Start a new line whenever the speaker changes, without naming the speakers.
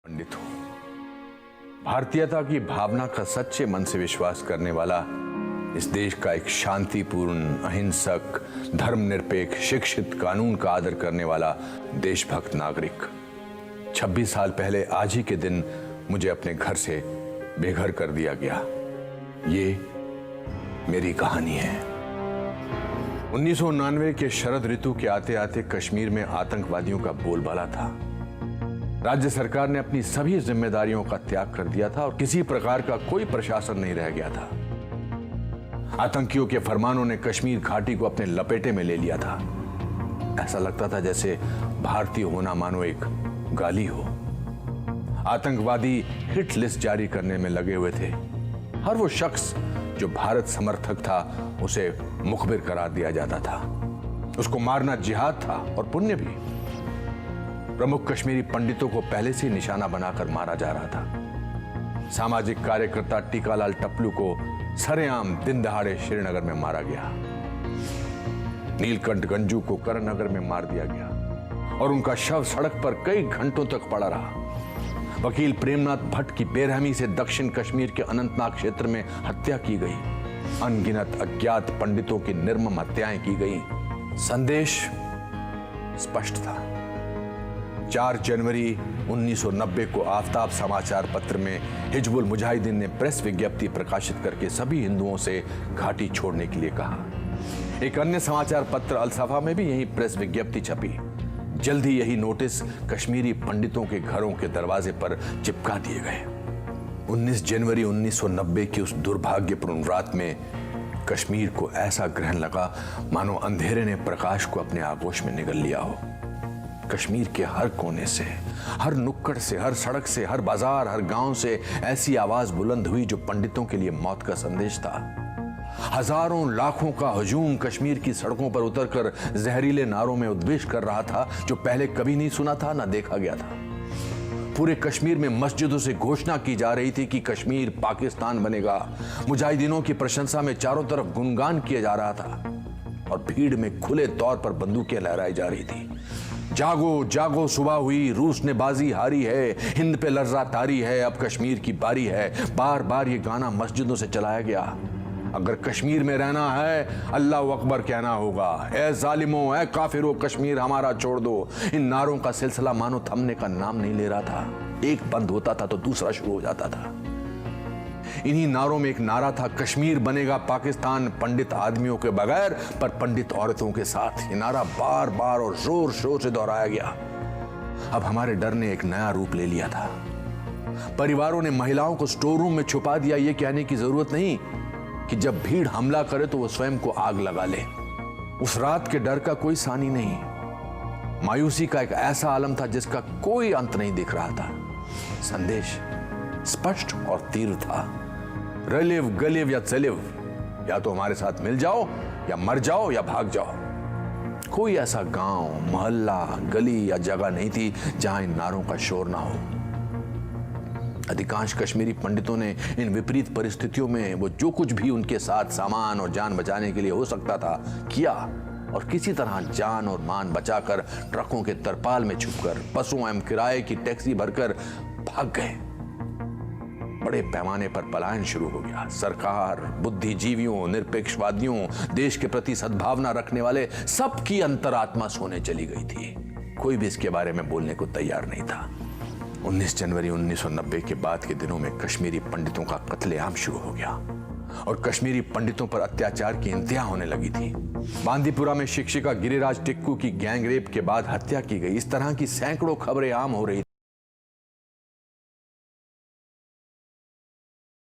पंडित हूं। भारतीयता की भावना का सच्चे मन से विश्वास करने वाला इस देश का एक शांतिपूर्ण, अहिंसक, धर्मनिरपेक्ष, शिक्षित, कानून का आदर करने वाला देशभक्त नागरिक। 26 साल पहले आज ही के दिन मुझे अपने घर से बेघर कर दिया गया। ये मेरी कहानी है। 1999 के शरद ऋतु के आते आते कश्मीर में आतंकवादियों का बोलबाला था। राज्य सरकार ने अपनी सभी जिम्मेदारियों का त्याग कर दिया था और किसी प्रकार का कोई प्रशासन नहीं रह गया था। आतंकियों के फरमानों ने कश्मीर घाटी को अपने लपेटे में ले लिया था। ऐसा लगता था जैसे भारतीय होना मानो एक गाली हो। आतंकवादी हिट लिस्ट जारी करने में लगे हुए थे। हर वो शख्स जो भारत समर्थक था उसे मुखबिर करार दिया जाता था। उसको मारना जिहाद था और पुण्य भी। प्रमुख कश्मीरी पंडितों को पहले से निशाना बनाकर मारा जा रहा था। सामाजिक कार्यकर्ता टीकालाल टप्लू को सरेआम दिन दहाड़े श्रीनगर में मारा गया। नीलकंठ गंजू को करणनगर में मार दिया गया और उनका शव सड़क पर कई घंटों तक पड़ा रहा। वकील प्रेमनाथ भट्ट की बेरहमी से दक्षिण कश्मीर के अनंतनाग क्षेत्र में हत्या की गई। अनगिनत अज्ञात पंडितों की निर्मम हत्याएं की गई। संदेश स्पष्ट था। 4 जनवरी 1990 को आफताब समाचार पत्र में हिजबुल मुजाहिदीन ने प्रेस विज्ञप्ति प्रकाशित करके सभी हिंदुओं से घाटी छोड़ने के लिए कहा। एक अन्य समाचार पत्र अल-सफा में भी यही प्रेस विज्ञप्ति छपी। जल्द ही यही नोटिस कश्मीरी पंडितों के घरों के दरवाजे पर चिपका दिए गए। 19 जनवरी 1990 की उस दुर्भाग्यपूर्ण रात में कश्मीर को ऐसा ग्रहण लगा मानो अंधेरे ने प्रकाश को अपने आगोश में निगल लिया हो। कश्मीर के हर कोने से, हर नुक्कड़ से, हर सड़क से, हर बाजार, हर गांव से ऐसी आवाज बुलंद हुई जो पंडितों के लिए मौत का संदेश था। हजारों लाखों का हजूम कश्मीर की सड़कों पर उतरकर जहरीले नारों में उद्वेष कर रहा था जो पहले कभी नहीं सुना था, ना देखा गया था। पूरे कश्मीर में मस्जिदों से घोषणा की जा रही थी कि कश्मीर पाकिस्तान बनेगा। मुजाहिदीनों की प्रशंसा में चारों तरफ गुणगान किया जा रहा था और भीड़ में खुले तौर पर बंदूकें लहराई जा रही थी। जागो जागो सुबह हुई, रूस ने बाजी हारी है, हिंद पे लर्जा तारी है, अब कश्मीर की बारी है। बार बार ये गाना मस्जिदों से चलाया गया। अगर कश्मीर में रहना है अल्लाह अकबर कहना होगा। ए जालिमों, ए काफिरों, कश्मीर हमारा छोड़ दो। इन नारों का सिलसिला मानो थमने का नाम नहीं ले रहा था। एक बंद होता था तो दूसरा शुरू हो जाता था। इन्हीं नारों में एक नारा था, कश्मीर बनेगा पाकिस्तान पंडित आदमियों के बगैर पर पंडित औरतों के साथ। ये नारा बार बार और जोर शोर से दोहराया गया। अब हमारे डर ने एक नया रूप ले लिया था। परिवारों ने महिलाओं को स्टोर रूम में छुपा दिया। ये कहने की जरूरत नहीं कि जब भीड़ हमला करे तो वो स्वयं को आग लगा ले। उस रात के डर का कोई सानी नहीं। मायूसी का एक ऐसा आलम था जिसका कोई अंत नहीं दिख रहा था। संदेश स्पष्ट और तीव्र था, रलिव गलिव या चलिव, या तो हमारे साथ मिल जाओ या मर जाओ या भाग जाओ। कोई ऐसा गांव, मोहल्ला, गली या जगह नहीं थी जहां इन नारों का शोर ना हो। अधिकांश कश्मीरी पंडितों ने इन विपरीत परिस्थितियों में वो जो कुछ भी उनके साथ सामान और जान बचाने के लिए हो सकता था किया और किसी तरह जान और मान बचाकर ट्रकों के तरपाल में छुपकर बसों एवं किराए की टैक्सी भरकर भाग गए। बड़े पैमाने पर पलायन शुरू हो गया। सरकार, बुद्धिजीवियों, निरपेक्षवादियों, देश के प्रति सद्भावना रखने वाले सबकी अंतरात्मा सोने चली गई थी। कोई भी इसके बारे में बोलने को तैयार नहीं था। 19 जनवरी 1990 के बाद के दिनों में कश्मीरी पंडितों का कत्लेआम शुरू हो गया और कश्मीरी पंडितों पर अत्याचार की इंतहा होने लगी थी। बांदीपुरा में शिक्षिका गिरिराज टिक्कू की गैंग रेप के बाद हत्या की गई। इस तरह की सैकड़ों खबरें आम हो रही